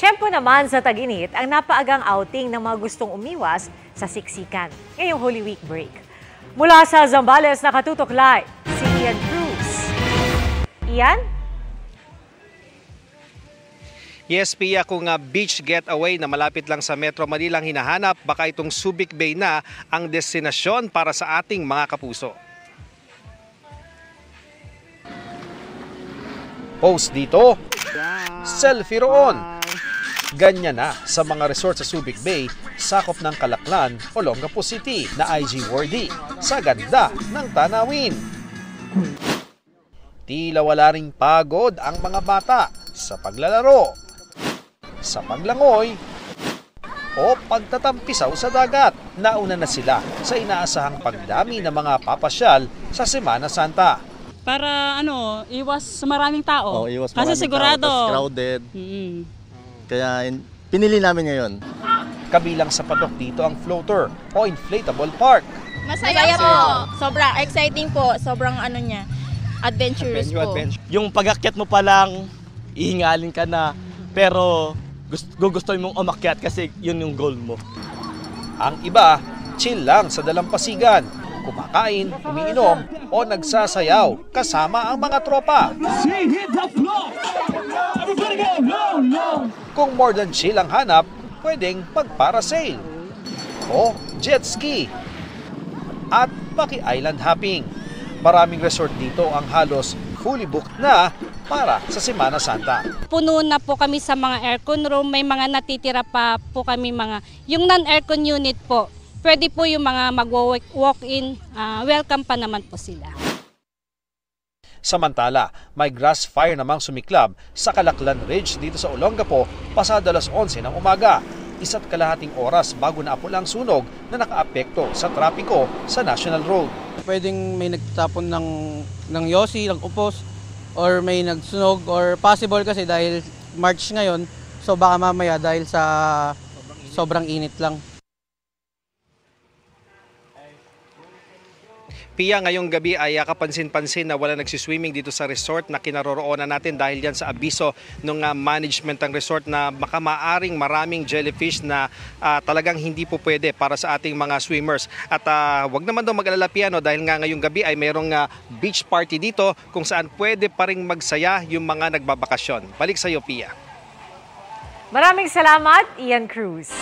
Tiyempo naman sa tag-init ang napaagang outing ng mga gustong umiwas sa siksikan ngayong Holy Week break. Mula sa Zambales, nakatutok live si Ian Cruz. Ian? Yes, Pia, kung beach getaway na malapit lang sa Metro Manila ang hinahanap, baka itong Subic Bay na ang destinasyon para sa ating mga kapuso. Post dito, selfie roon. Ganyan na sa mga resort sa Subic Bay, sakop ng Calaklan, Olongapo City na IG-worthy sa ganda ng tanawin. Tila wala ring pagod ang mga bata sa paglalaro, sa paglangoy, o pagtatampisaw sa dagat. Nauna na sila sa inaasahang pagdami ng mga papasyal sa Semana Santa. Para iwas sa maraming tao. Iwas kasi maraming sigurado tao, crowded. Kaya pinili namin ngayon. Kabilang sa padok dito ang floater o inflatable park. Masaya po. Sobrang exciting po. Sobrang adventurous po. Yung pag-akyat mo pa lang, ihingalin ka na. Pero gugustuhin mong umakyat kasi yun yung goal mo. Ang iba, chill lang sa dalampasigan. Kumakain, umiinom o nagsasayaw kasama ang mga tropa. Kung more than chill ang hanap, pwedeng mag-parasail o jet ski at maki-island hopping. Maraming resort dito ang halos fully booked na para sa Semana Santa. Puno na po kami sa mga aircon room, may mga natitira pa po kami yung non-aircon unit po. Pwede po yung mga mag-walk-in, welcome pa naman po sila. Samantala, may grass fire namang sumiklab sa Calaklan Ridge dito sa Olongapo pasado 11 ng umaga. 1.5 oras bago naapula ang sunog na nakaapekto sa trapiko sa National Road. Pwedeng may nagtapon ng yosi, ng upos, or may nagsunog, or possible kasi dahil March ngayon, so baka mamaya dahil sa sobrang init lang. Pia, ngayong gabi ay kapansin-pansin na wala nagsiswimming dito sa resort na kinaroroonan natin dahil yan sa abiso ng management ng resort na baka maaring maraming jellyfish na talagang hindi po pwede para sa ating mga swimmers. At wag naman daw mag-alala, Pia, dahil nga ngayong gabi ay mayroong beach party dito kung saan pwede pa ring magsaya yung mga nagbabakasyon. Balik sa iyo, Pia. Maraming salamat, Ian Cruz.